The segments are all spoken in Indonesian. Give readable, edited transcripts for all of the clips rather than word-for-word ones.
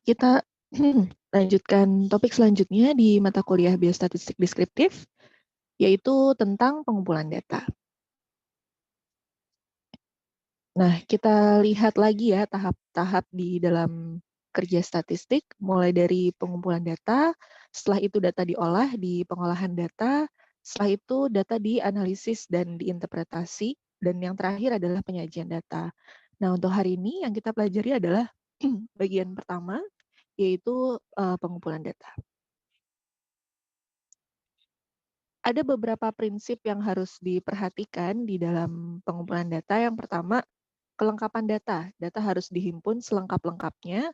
Kita lanjutkan topik selanjutnya di mata kuliah Biostatistik Deskriptif, yaitu tentang pengumpulan data. Nah, kita lihat lagi ya tahap-tahap di dalam kerja statistik, mulai dari pengumpulan data, setelah itu data diolah di pengolahan data, setelah itu data dianalisis dan diinterpretasi, dan yang terakhir adalah penyajian data. Nah, untuk hari ini yang kita pelajari adalah bagian pertama, yaitu pengumpulan data. Ada beberapa prinsip yang harus diperhatikan di dalam pengumpulan data. Yang pertama, kelengkapan data. Data harus dihimpun selengkap-lengkapnya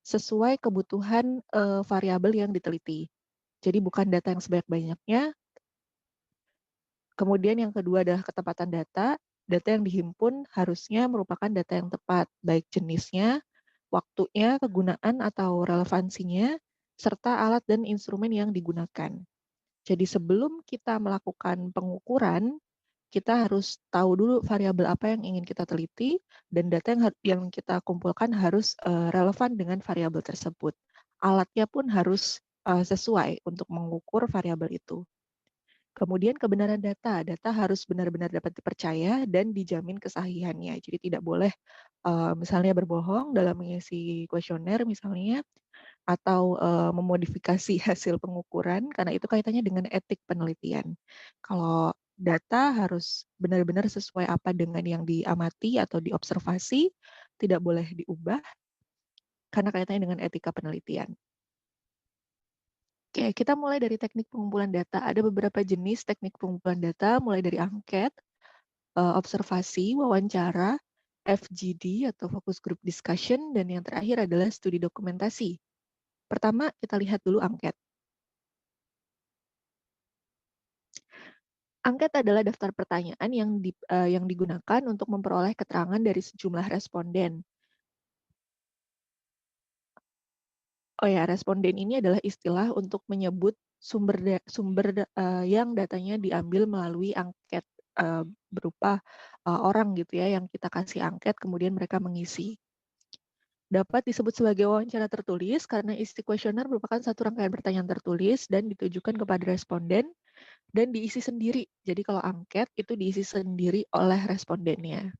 sesuai kebutuhan variabel yang diteliti. Jadi bukan data yang sebanyak-banyaknya. Kemudian yang kedua adalah ketepatan data. Data yang dihimpun harusnya merupakan data yang tepat, baik jenisnya, waktunya, kegunaan atau relevansinya, serta alat dan instrumen yang digunakan. Jadi sebelum kita melakukan pengukuran, kita harus tahu dulu variabel apa yang ingin kita teliti, dan data yang kita kumpulkan harus relevan dengan variabel tersebut. Alatnya pun harus sesuai untuk mengukur variabel itu. Kemudian kebenaran data. Data harus benar-benar dapat dipercaya dan dijamin kesahihannya. Jadi tidak boleh misalnya berbohong dalam mengisi kuesioner misalnya, atau memodifikasi hasil pengukuran, karena itu kaitannya dengan etik penelitian. Kalau data harus benar-benar sesuai apa dengan yang diamati atau diobservasi, tidak boleh diubah, karena kaitannya dengan etika penelitian. Oke, kita mulai dari teknik pengumpulan data. Ada beberapa jenis teknik pengumpulan data, mulai dari angket, observasi, wawancara, FGD atau focus group discussion, dan yang terakhir adalah studi dokumentasi. Pertama, kita lihat dulu angket. Angket adalah daftar pertanyaan yang digunakan untuk memperoleh keterangan dari sejumlah responden. Oh ya, responden ini adalah istilah untuk menyebut sumber yang datanya diambil melalui angket berupa orang gitu ya, yang kita kasih angket kemudian mereka mengisi. Dapat disebut sebagai wawancara tertulis karena isi kuesioner merupakan satu rangkaian pertanyaan tertulis dan ditujukan kepada responden dan diisi sendiri. Jadi kalau angket itu diisi sendiri oleh respondennya.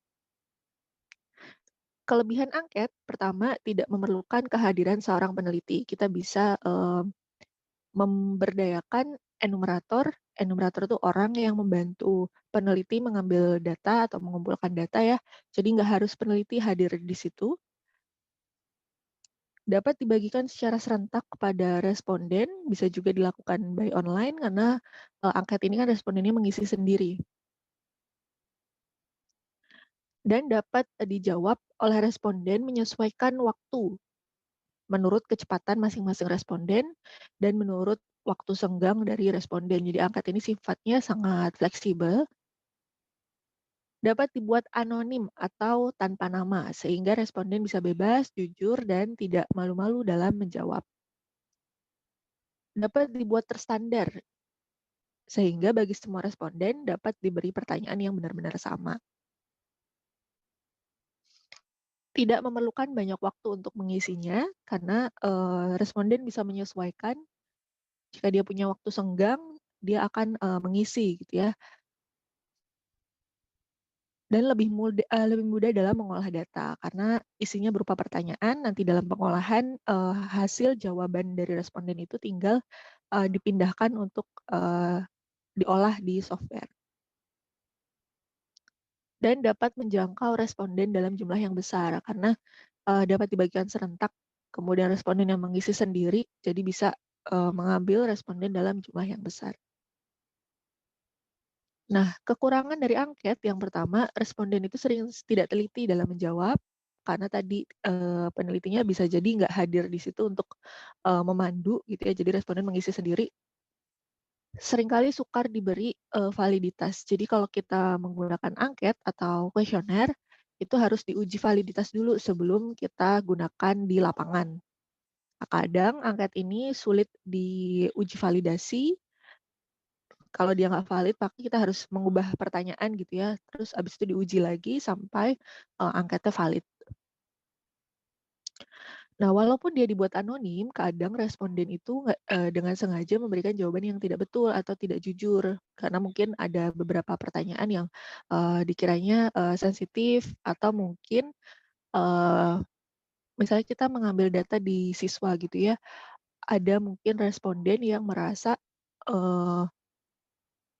Kelebihan angket, pertama, tidak memerlukan kehadiran seorang peneliti. Kita bisa memberdayakan enumerator. Enumerator itu orang yang membantu peneliti mengambil data atau mengumpulkan data ya. Jadi nggak harus peneliti hadir di situ. Dapat dibagikan secara serentak kepada responden, bisa juga dilakukan by online karena angket ini kan respondennya mengisi sendiri. Dan dapat dijawab oleh responden menyesuaikan waktu menurut kecepatan masing-masing responden dan menurut waktu senggang dari responden. Jadi angket ini sifatnya sangat fleksibel. Dapat dibuat anonim atau tanpa nama, sehingga responden bisa bebas, jujur, dan tidak malu-malu dalam menjawab. Dapat dibuat terstandar, sehingga bagi semua responden dapat diberi pertanyaan yang benar-benar sama. Tidak memerlukan banyak waktu untuk mengisinya, karena responden bisa menyesuaikan. Jika dia punya waktu senggang, dia akan mengisi gitu ya. Dan lebih mudah dalam mengolah data, karena isinya berupa pertanyaan, nanti dalam pengolahan hasil jawaban dari responden itu tinggal dipindahkan untuk diolah di software. Dan dapat menjangkau responden dalam jumlah yang besar, karena dapat dibagikan serentak, kemudian responden yang mengisi sendiri, jadi bisa mengambil responden dalam jumlah yang besar. Nah, kekurangan dari angket yang pertama, responden itu sering tidak teliti dalam menjawab, karena tadi penelitinya bisa jadi nggak hadir di situ untuk memandu gitu ya, jadi responden mengisi sendiri. Seringkali sukar diberi validitas. Jadi kalau kita menggunakan angket atau kuesioner, itu harus diuji validitas dulu sebelum kita gunakan di lapangan. Kadang angket ini sulit diuji validasi. Kalau dia nggak valid, maka kita harus mengubah pertanyaan gitu ya. Terus abis itu diuji lagi sampai angketnya valid. Nah, walaupun dia dibuat anonim, kadang responden itu dengan sengaja memberikan jawaban yang tidak betul atau tidak jujur. Karena mungkin ada beberapa pertanyaan yang, dikiranya, sensitif atau mungkin, eee, misalnya kita mengambil data di siswa gitu ya, ada mungkin responden yang merasa, eee,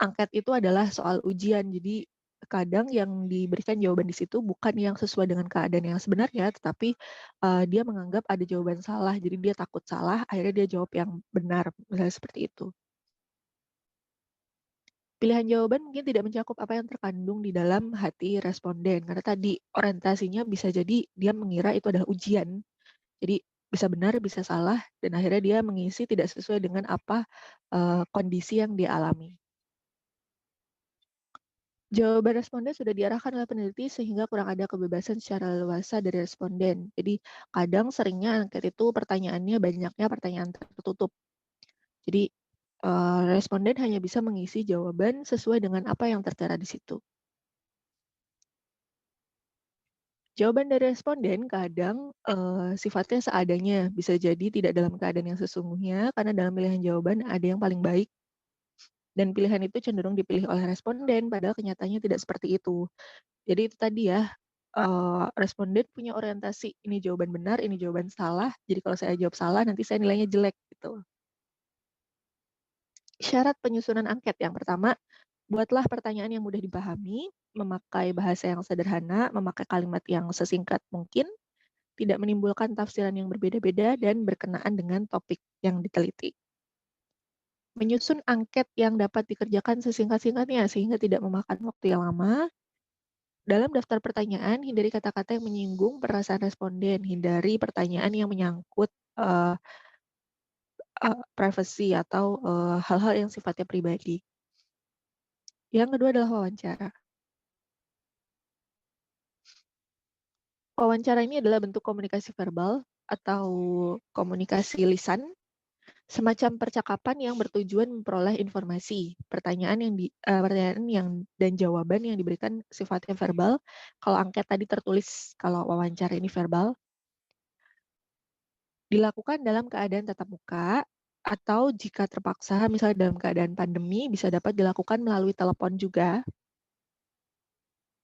angket itu adalah soal ujian. Jadi kadang yang diberikan jawaban di situ bukan yang sesuai dengan keadaan yang sebenarnya, tetapi, dia menganggap ada jawaban salah. Jadi dia takut salah, akhirnya dia jawab yang benar, misalnya seperti itu. Pilihan jawaban mungkin tidak mencakup apa yang terkandung di dalam hati responden, karena tadi orientasinya bisa jadi dia mengira itu adalah ujian. Jadi bisa benar, bisa salah, dan akhirnya dia mengisi tidak sesuai dengan apa, kondisi yang dia alami. Jawaban responden sudah diarahkan oleh peneliti sehingga kurang ada kebebasan secara leluasa dari responden. Jadi kadang seringnya angket itu pertanyaannya banyaknya pertanyaan tertutup. Jadi responden hanya bisa mengisi jawaban sesuai dengan apa yang tertera di situ. Jawaban dari responden kadang sifatnya seadanya, bisa jadi tidak dalam keadaan yang sesungguhnya karena dalam pilihan jawaban ada yang paling baik dan pilihan itu cenderung dipilih oleh responden padahal kenyataannya tidak seperti itu. Jadi itu tadi ya, responden punya orientasi, ini jawaban benar, ini jawaban salah, jadi kalau saya jawab salah nanti saya nilainya jelek gitu. Syarat penyusunan angket yang pertama, buatlah pertanyaan yang mudah dipahami, memakai bahasa yang sederhana, memakai kalimat yang sesingkat mungkin, tidak menimbulkan tafsiran yang berbeda-beda, dan berkenaan dengan topik yang diteliti. Menyusun angket yang dapat dikerjakan sesingkat-singkatnya sehingga tidak memakan waktu yang lama. Dalam daftar pertanyaan, hindari kata-kata yang menyinggung perasaan responden, hindari pertanyaan yang menyangkut eee privasi atau, hal-hal yang sifatnya pribadi. Yang kedua adalah wawancara. Wawancara ini adalah bentuk komunikasi verbal atau komunikasi lisan, semacam percakapan yang bertujuan memperoleh informasi. Pertanyaan yang dan jawaban yang diberikan sifatnya verbal, kalau angket tadi tertulis, kalau wawancara ini verbal. Dilakukan dalam keadaan tatap muka, atau jika terpaksa misalnya dalam keadaan pandemi bisa dapat dilakukan melalui telepon juga.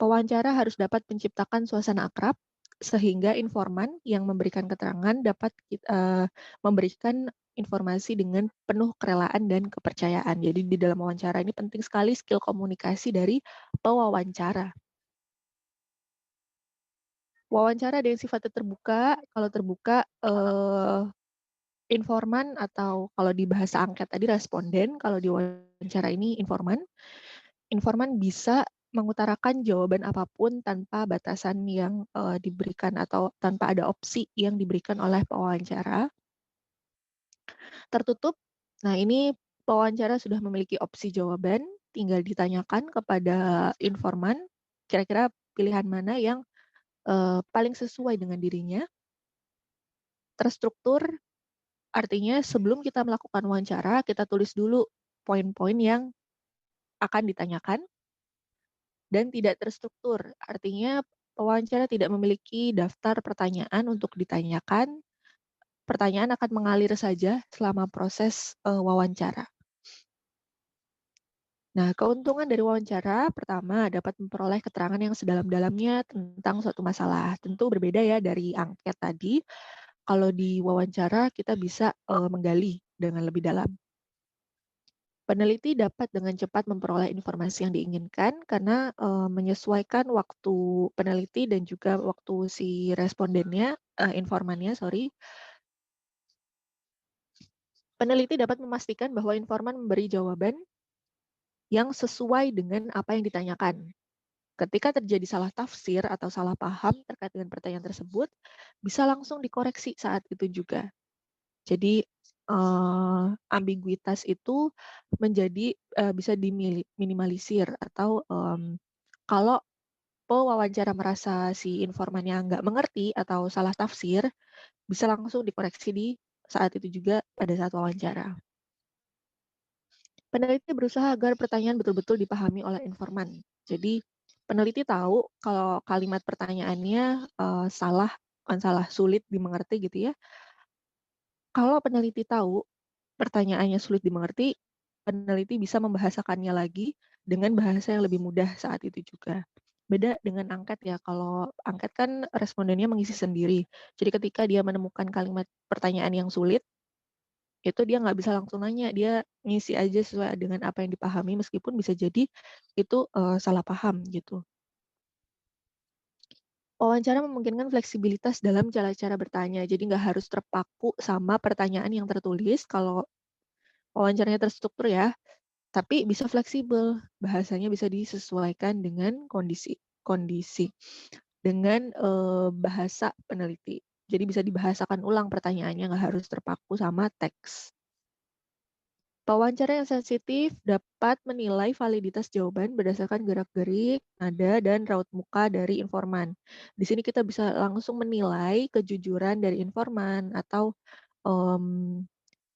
Pewawancara harus dapat menciptakan suasana akrab, sehingga informan yang memberikan keterangan dapat memberikan informasi dengan penuh kerelaan dan kepercayaan. Jadi di dalam wawancara ini penting sekali skill komunikasi dari pewawancara. Wawancara dengan sifatnya terbuka, kalau terbuka, informan atau kalau di bahasa angket tadi responden, kalau di wawancara ini informan. Informan bisa mengutarakan jawaban apapun tanpa batasan yang, diberikan atau tanpa ada opsi yang diberikan oleh pewawancara. Tertutup, nah ini pewawancara sudah memiliki opsi jawaban, tinggal ditanyakan kepada informan, kira-kira pilihan mana yang, paling sesuai dengan dirinya. Terstruktur, artinya sebelum kita melakukan wawancara, kita tulis dulu poin-poin yang akan ditanyakan, dan tidak terstruktur. Artinya pewawancara tidak memiliki daftar pertanyaan untuk ditanyakan, pertanyaan akan mengalir saja selama proses, wawancara. Nah, keuntungan dari wawancara, pertama dapat memperoleh keterangan yang sedalam-dalamnya tentang suatu masalah. Tentu berbeda ya dari angket tadi, kalau di wawancara kita bisa, menggali dengan lebih dalam. Peneliti dapat dengan cepat memperoleh informasi yang diinginkan karena, menyesuaikan waktu peneliti dan juga waktu si respondennya, informannya, sorry. Peneliti dapat memastikan bahwa informan memberi jawaban yang sesuai dengan apa yang ditanyakan. Ketika terjadi salah tafsir atau salah paham terkait dengan pertanyaan tersebut, bisa langsung dikoreksi saat itu juga. Jadi, ambiguitas itu menjadi, bisa diminimalisir atau, kalau pewawancara merasa si informannya nggak mengerti atau salah tafsir, bisa langsung dikoreksi di saat itu juga pada saat wawancara. Peneliti berusaha agar pertanyaan betul-betul dipahami oleh informan. Jadi, peneliti tahu kalau kalimat pertanyaannya, salah bukan salah, sulit dimengerti gitu ya. Kalau peneliti tahu pertanyaannya sulit dimengerti, peneliti bisa membahasakannya lagi dengan bahasa yang lebih mudah saat itu juga. Beda dengan angket ya, kalau angket kan respondennya mengisi sendiri. Jadi ketika dia menemukan kalimat pertanyaan yang sulit, itu dia nggak bisa langsung nanya, dia ngisi aja sesuai dengan apa yang dipahami meskipun bisa jadi itu salah paham gitu. Wawancara memungkinkan fleksibilitas dalam cara-cara bertanya, jadi nggak harus terpaku sama pertanyaan yang tertulis kalau wawancaranya terstruktur ya, tapi bisa fleksibel, bahasanya bisa disesuaikan dengan kondisi kondisi, dengan bahasa peneliti. Jadi bisa dibahasakan ulang pertanyaannya, nggak harus terpaku sama teks. Pewawancara yang sensitif dapat menilai validitas jawaban berdasarkan gerak-gerik, nada, dan raut muka dari informan. Di sini kita bisa langsung menilai kejujuran dari informan atau um,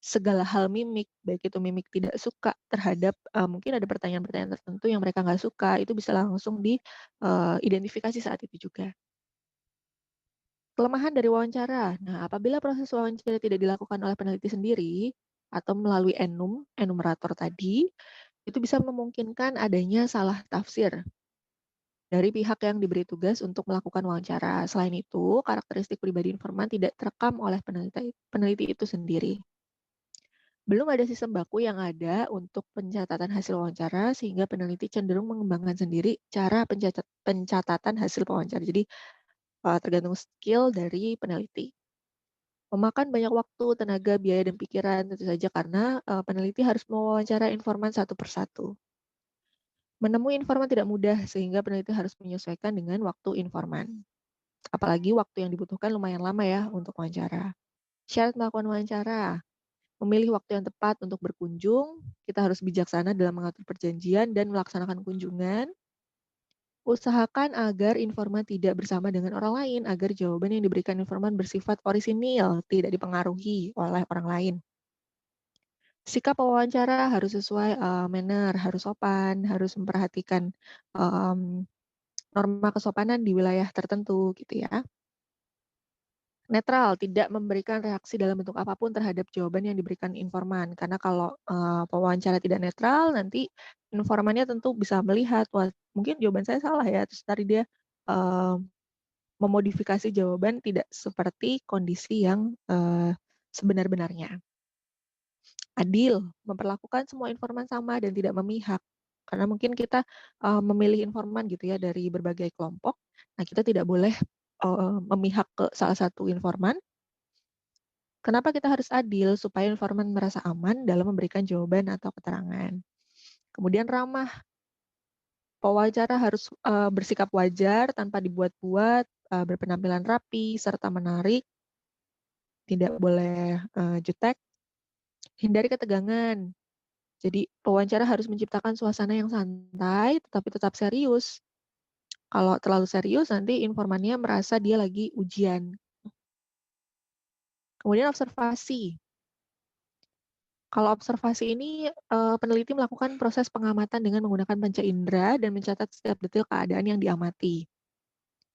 segala hal mimik, baik itu mimik tidak suka terhadap mungkin ada pertanyaan-pertanyaan tertentu yang mereka nggak suka, itu bisa langsung diidentifikasi saat itu juga. Kelemahan dari wawancara. Nah, apabila proses wawancara tidak dilakukan oleh peneliti sendiri atau melalui enumerator tadi, itu bisa memungkinkan adanya salah tafsir dari pihak yang diberi tugas untuk melakukan wawancara. Selain itu, karakteristik pribadi informan tidak terekam oleh peneliti itu sendiri. Belum ada sistem baku yang ada untuk pencatatan hasil wawancara, sehingga peneliti cenderung mengembangkan sendiri cara pencatatan hasil wawancara. Jadi, tergantung skill dari peneliti. Memakan banyak waktu, tenaga, biaya, dan pikiran tentu saja karena peneliti harus mewawancara informan satu persatu. Menemui informan tidak mudah sehingga peneliti harus menyesuaikan dengan waktu informan. Apalagi waktu yang dibutuhkan lumayan lama ya untuk wawancara. Syarat melakukan wawancara, memilih waktu yang tepat untuk berkunjung, kita harus bijaksana dalam mengatur perjanjian dan melaksanakan kunjungan. Usahakan agar informan tidak bersama dengan orang lain, agar jawaban yang diberikan informan bersifat orisinil, tidak dipengaruhi oleh orang lain. Sikap pewawancara harus sesuai manner, harus sopan, harus memperhatikan norma kesopanan di wilayah tertentu gitu ya. Netral, tidak memberikan reaksi dalam bentuk apapun terhadap jawaban yang diberikan informan. Karena kalau pewawancara tidak netral, nanti informannya tentu bisa melihat, wah mungkin jawaban saya salah ya, terus tadi dia memodifikasi jawaban tidak seperti kondisi yang sebenar-benarnya. Adil, memperlakukan semua informan sama dan tidak memihak. Karena mungkin kita memilih informan gitu ya dari berbagai kelompok. Nah, kita tidak boleh memihak ke salah satu informan. Kenapa kita harus adil? Supaya informan merasa aman dalam memberikan jawaban atau keterangan. Kemudian ramah. Pewawancara harus bersikap wajar tanpa dibuat-buat, berpenampilan rapi, serta menarik. Tidak boleh jutek. Hindari ketegangan. Jadi pewawancara harus menciptakan suasana yang santai, tetapi tetap serius. Kalau terlalu serius, nanti informannya merasa dia lagi ujian. Kemudian observasi. Kalau observasi ini, peneliti melakukan proses pengamatan dengan menggunakan panca indera dan mencatat setiap detail keadaan yang diamati.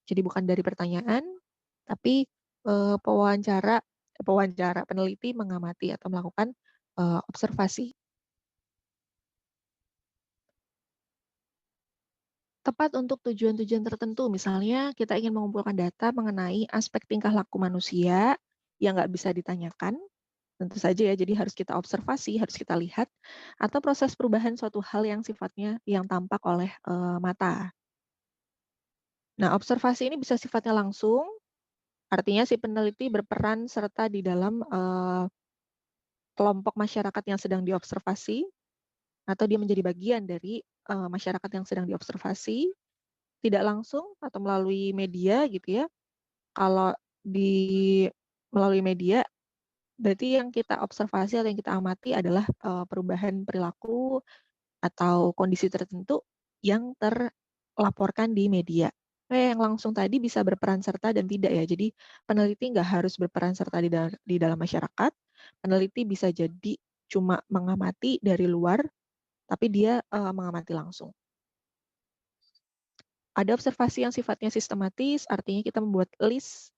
Jadi bukan dari pertanyaan, tapi pewawancara peneliti mengamati atau melakukan observasi. Tepat untuk tujuan-tujuan tertentu, misalnya kita ingin mengumpulkan data mengenai aspek tingkah laku manusia yang nggak bisa ditanyakan, tentu saja ya, jadi harus kita observasi, harus kita lihat, atau proses perubahan suatu hal yang sifatnya yang tampak oleh mata. Nah, observasi ini bisa sifatnya langsung, artinya si peneliti berperan serta di dalam kelompok masyarakat yang sedang diobservasi, atau dia menjadi bagian dari masyarakat yang sedang diobservasi, tidak langsung atau melalui media gitu ya. Kalau di melalui media, berarti yang kita observasi atau yang kita amati adalah perubahan perilaku atau kondisi tertentu yang terlaporkan di media. Yang langsung tadi bisa berperan serta dan tidak ya. Jadi peneliti nggak harus berperan serta di dalam masyarakat. Peneliti bisa jadi cuma mengamati dari luar, tapi dia mengamati langsung. Ada observasi yang sifatnya sistematis, artinya kita membuat list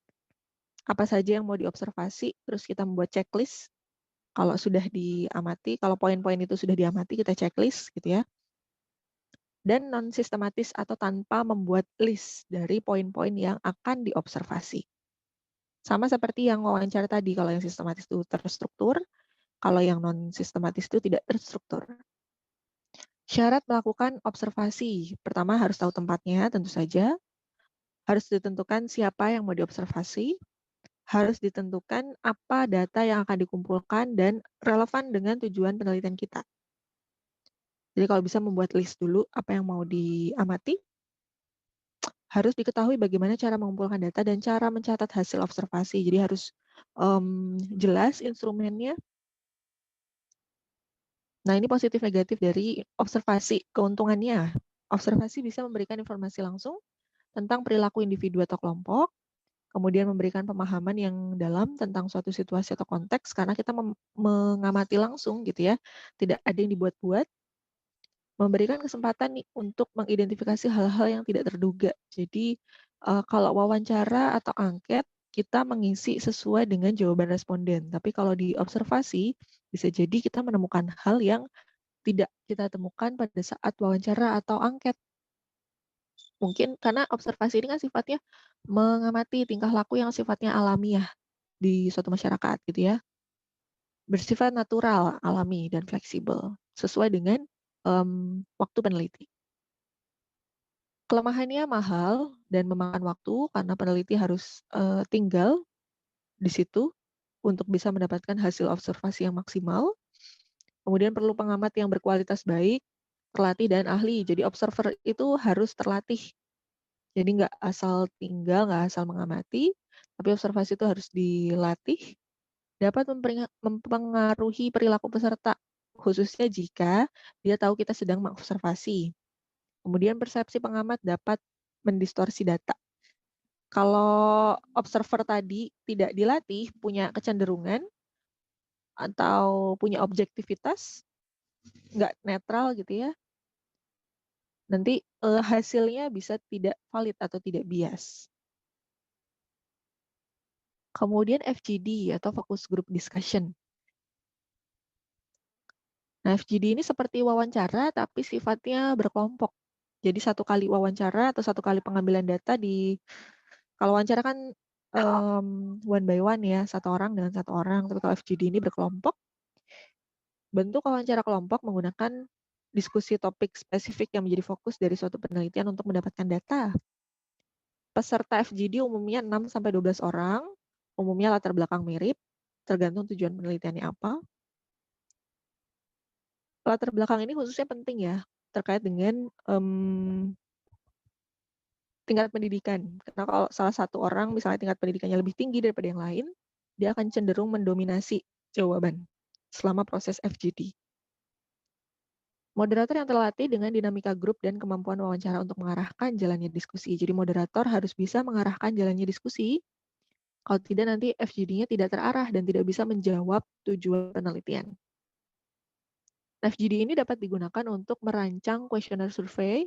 apa saja yang mau diobservasi, terus kita membuat checklist. Kalau sudah diamati, kalau poin-poin itu sudah diamati, kita checklist gitu ya. Dan non-sistematis atau tanpa membuat list dari poin-poin yang akan diobservasi. Sama seperti yang wawancara tadi, kalau yang sistematis itu terstruktur, kalau yang non-sistematis itu tidak terstruktur. Syarat melakukan observasi. Pertama harus tahu tempatnya, tentu saja. Harus ditentukan siapa yang mau diobservasi. Harus ditentukan apa data yang akan dikumpulkan dan relevan dengan tujuan penelitian kita. Jadi kalau bisa membuat list dulu apa yang mau diamati, harus diketahui bagaimana cara mengumpulkan data dan cara mencatat hasil observasi. Jadi harus jelas instrumennya. Nah, ini positif negatif dari observasi. Keuntungannya, observasi bisa memberikan informasi langsung tentang perilaku individu atau kelompok, kemudian memberikan pemahaman yang dalam tentang suatu situasi atau konteks, karena kita mengamati langsung gitu ya, tidak ada yang dibuat-buat, memberikan kesempatan nih untuk mengidentifikasi hal-hal yang tidak terduga. Jadi kalau wawancara atau angket, kita mengisi sesuai dengan jawaban responden. Tapi kalau di observasi, bisa jadi kita menemukan hal yang tidak kita temukan pada saat wawancara atau angket. Mungkin karena observasi ini kan sifatnya mengamati tingkah laku yang sifatnya alamiah di suatu masyarakat gitu ya. Bersifat natural, alami, dan fleksibel. Sesuai dengan waktu peneliti. Kelemahannya mahal dan memakan waktu karena peneliti harus tinggal di situ untuk bisa mendapatkan hasil observasi yang maksimal. Kemudian perlu pengamat yang berkualitas baik, terlatih, dan ahli. Jadi observer itu harus terlatih. Jadi nggak asal tinggal, nggak asal mengamati, tapi observasi itu harus dilatih, dapat mempengaruhi perilaku peserta, khususnya jika dia tahu kita sedang mengobservasi. Kemudian persepsi pengamat dapat mendistorsi data. Kalau observer tadi tidak dilatih, punya kecenderungan atau punya objektivitas, nggak netral gitu ya, nanti hasilnya bisa tidak valid atau tidak bias. Kemudian FGD atau Focus Group Discussion. Nah, FGD ini seperti wawancara tapi sifatnya berkelompok. Jadi satu kali wawancara atau satu kali pengambilan data kalau wawancara kan one by one ya, satu orang dengan satu orang. Tapi kalau FGD ini berkelompok, bentuk wawancara kelompok menggunakan diskusi topik spesifik yang menjadi fokus dari suatu penelitian untuk mendapatkan data. Peserta FGD umumnya 6-12 orang, umumnya latar belakang mirip, tergantung tujuan penelitiannya apa. Latar belakang ini khususnya penting ya, terkait dengan tingkat pendidikan. Karena kalau salah satu orang misalnya tingkat pendidikannya lebih tinggi daripada yang lain, dia akan cenderung mendominasi jawaban selama proses FGD. Moderator yang terlatih dengan dinamika grup dan kemampuan wawancara untuk mengarahkan jalannya diskusi. Jadi moderator harus bisa mengarahkan jalannya diskusi, kalau tidak nanti FGD-nya tidak terarah dan tidak bisa menjawab tujuan penelitian. FGD ini dapat digunakan untuk merancang kuesioner survei,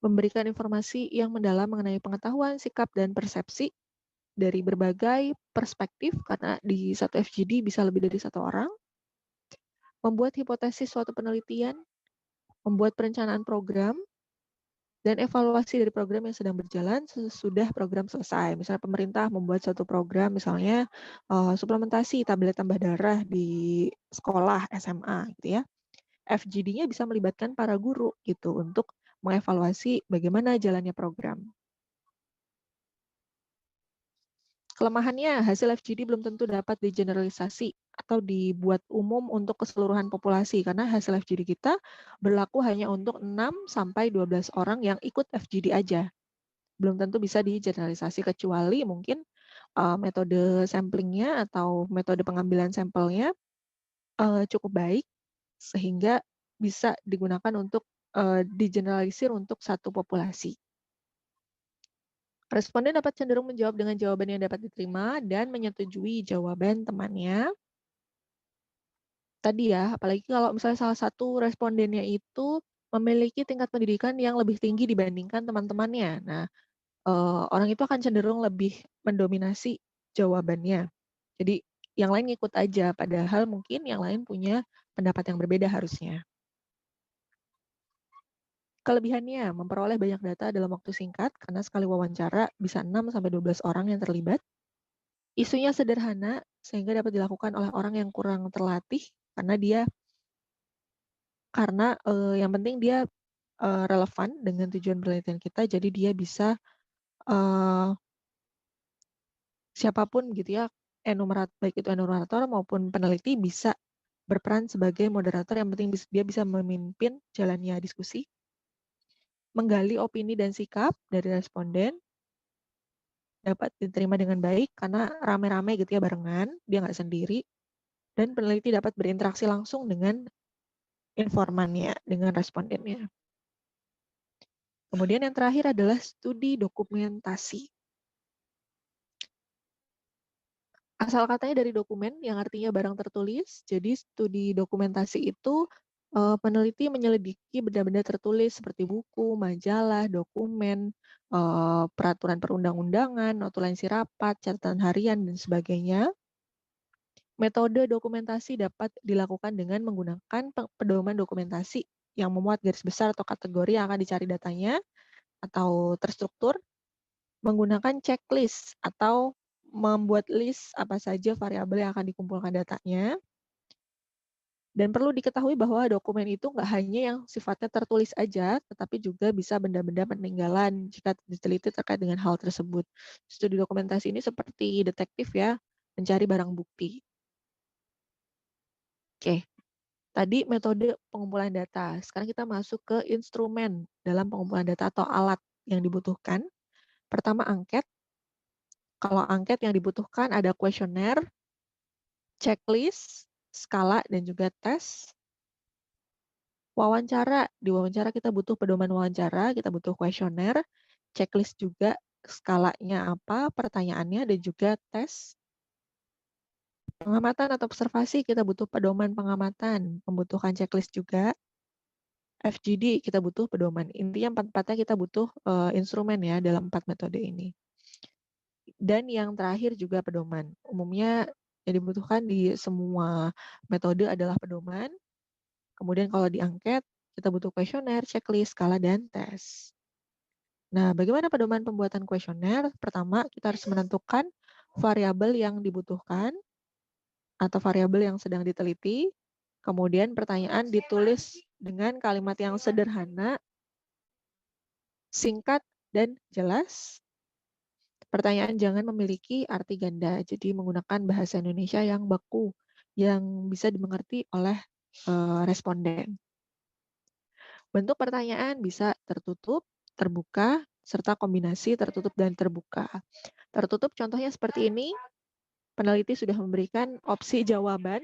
memberikan informasi yang mendalam mengenai pengetahuan, sikap, dan persepsi dari berbagai perspektif, karena di satu FGD bisa lebih dari satu orang, membuat hipotesis suatu penelitian, membuat perencanaan program, dan evaluasi dari program yang sedang berjalan sesudah program selesai. Misalnya pemerintah membuat suatu program, misalnya suplementasi tablet tambah darah di sekolah SMA, gitu ya. FGD-nya bisa melibatkan para guru gitu untuk mengevaluasi bagaimana jalannya program. Kelemahannya, hasil FGD belum tentu dapat digeneralisasi atau dibuat umum untuk keseluruhan populasi, karena hasil FGD kita berlaku hanya untuk 6-12 orang yang ikut FGD aja. Belum tentu bisa digeneralisasi, kecuali mungkin metode samplingnya atau metode pengambilan sampelnya cukup baik, sehingga bisa digunakan untuk digeneralisir untuk satu populasi. Responden dapat cenderung menjawab dengan jawaban yang dapat diterima dan menyetujui jawaban temannya. Tadi ya, apalagi kalau misalnya salah satu respondennya itu memiliki tingkat pendidikan yang lebih tinggi dibandingkan teman-temannya. Nah, orang itu akan cenderung lebih mendominasi jawabannya. Jadi yang lain ngikut aja, padahal mungkin yang lain punya pendapat yang berbeda harusnya. Kelebihannya, memperoleh banyak data dalam waktu singkat, karena sekali wawancara bisa 6-12 orang yang terlibat. Isunya sederhana, sehingga dapat dilakukan oleh orang yang kurang terlatih, karena yang penting dia relevan dengan tujuan penelitian kita, jadi dia bisa siapapun gitu ya, baik itu enumerator maupun peneliti bisa berperan sebagai moderator, yang penting dia bisa memimpin jalannya diskusi, menggali opini dan sikap dari responden, dapat diterima dengan baik karena rame-rame gitu ya, barengan, dia nggak sendiri, dan peneliti dapat berinteraksi langsung dengan informannya, dengan respondennya. Kemudian yang terakhir adalah studi dokumentasi. Asal katanya dari dokumen yang artinya barang tertulis, jadi studi dokumentasi itu peneliti menyelidiki benda-benda tertulis seperti buku, majalah, dokumen, peraturan perundang-undangan, notulensi rapat, catatan harian, dan sebagainya. Metode dokumentasi dapat dilakukan dengan menggunakan pedoman dokumentasi yang memuat garis besar atau kategori yang akan dicari datanya atau terstruktur, menggunakan checklist atau membuat list apa saja variabel yang akan dikumpulkan datanya. Dan perlu diketahui bahwa dokumen itu nggak hanya yang sifatnya tertulis aja, tetapi juga bisa benda-benda peninggalan jika diteliti terkait dengan hal tersebut. Studi dokumentasi ini seperti detektif ya, mencari barang bukti. Oke, tadi metode pengumpulan data. Sekarang kita masuk ke instrumen dalam pengumpulan data atau alat yang dibutuhkan. Pertama, angket. Kalau angket yang dibutuhkan ada kuesioner, checklist, skala, dan juga tes. Wawancara, di wawancara kita butuh pedoman wawancara, kita butuh kuesioner, checklist juga, skalanya apa, pertanyaannya, dan juga tes. Pengamatan atau observasi, kita butuh pedoman pengamatan, membutuhkan checklist juga. FGD, kita butuh pedoman. Intinya empat-empatnya kita butuh instrumen ya dalam 4 metode ini. Dan yang terakhir juga pedoman. Umumnya yang dibutuhkan di semua metode adalah pedoman. Kemudian kalau di angket, kita butuh kuesioner, checklist, skala, dan tes. Nah, bagaimana pedoman pembuatan kuesioner? Pertama, kita harus menentukan variabel yang dibutuhkan atau variabel yang sedang diteliti. Kemudian pertanyaan ditulis dengan kalimat yang sederhana, singkat, dan jelas. Pertanyaan jangan memiliki arti ganda, jadi menggunakan bahasa Indonesia yang baku, yang bisa dimengerti oleh responden. Bentuk pertanyaan bisa tertutup, terbuka, serta kombinasi tertutup dan terbuka. Tertutup contohnya seperti ini, peneliti sudah memberikan opsi jawaban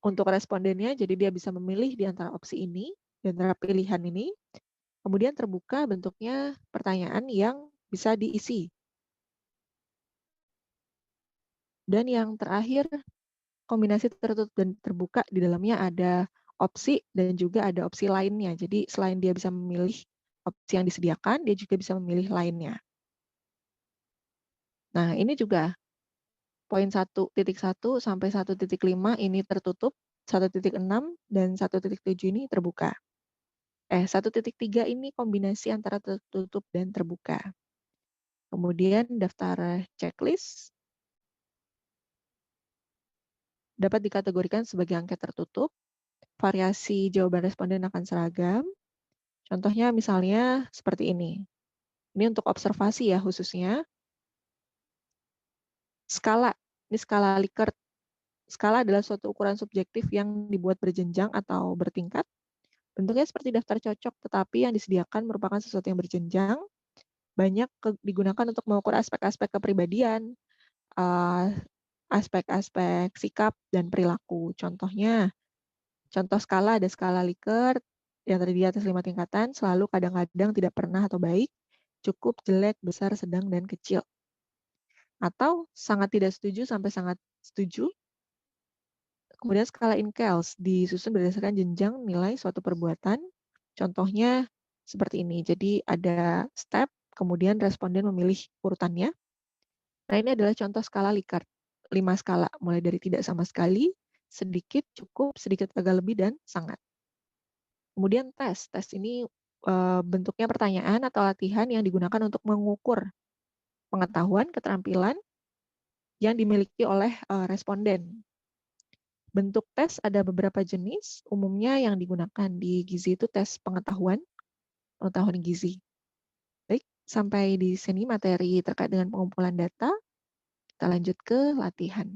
untuk respondennya, jadi dia bisa memilih di antara opsi ini, di antara pilihan ini. Kemudian terbuka bentuknya pertanyaan yang bisa diisi. Dan yang terakhir, kombinasi tertutup dan terbuka, di dalamnya ada opsi dan juga ada opsi lainnya. Jadi selain dia bisa memilih opsi yang disediakan, dia juga bisa memilih lainnya. Nah, ini juga poin 1.1 sampai 1.5 ini tertutup, 1.6 dan 1.7 ini terbuka. 1.3 ini kombinasi antara tertutup dan terbuka. Kemudian daftar checklist dapat dikategorikan sebagai angket tertutup. Variasi jawaban responden akan seragam. Contohnya misalnya seperti ini. Ini untuk observasi ya khususnya. Skala, ini skala Likert. Skala adalah suatu ukuran subjektif yang dibuat berjenjang atau bertingkat. Bentuknya seperti daftar cocok, tetapi yang disediakan merupakan sesuatu yang berjenjang. Banyak digunakan untuk mengukur aspek-aspek kepribadian, aspek-aspek sikap, dan perilaku. Contohnya, contoh skala ada skala Likert yang terdiri atas 5 tingkatan, selalu, kadang-kadang, tidak pernah, atau baik, cukup, jelek, besar, sedang, dan kecil. Atau sangat tidak setuju sampai sangat setuju. Kemudian skala Inkels disusun berdasarkan jenjang nilai suatu perbuatan. Contohnya seperti ini. Jadi ada step, kemudian responden memilih urutannya. Nah, ini adalah contoh skala Likert, 5 skala, mulai dari tidak sama sekali, sedikit, cukup, sedikit agak lebih, dan sangat. Kemudian tes. Tes ini bentuknya pertanyaan atau latihan yang digunakan untuk mengukur pengetahuan, keterampilan yang dimiliki oleh responden. Bentuk tes ada beberapa jenis, umumnya yang digunakan di gizi itu tes pengetahuan gizi. Baik, sampai di sini materi terkait dengan pengumpulan data. Kita lanjut ke latihan.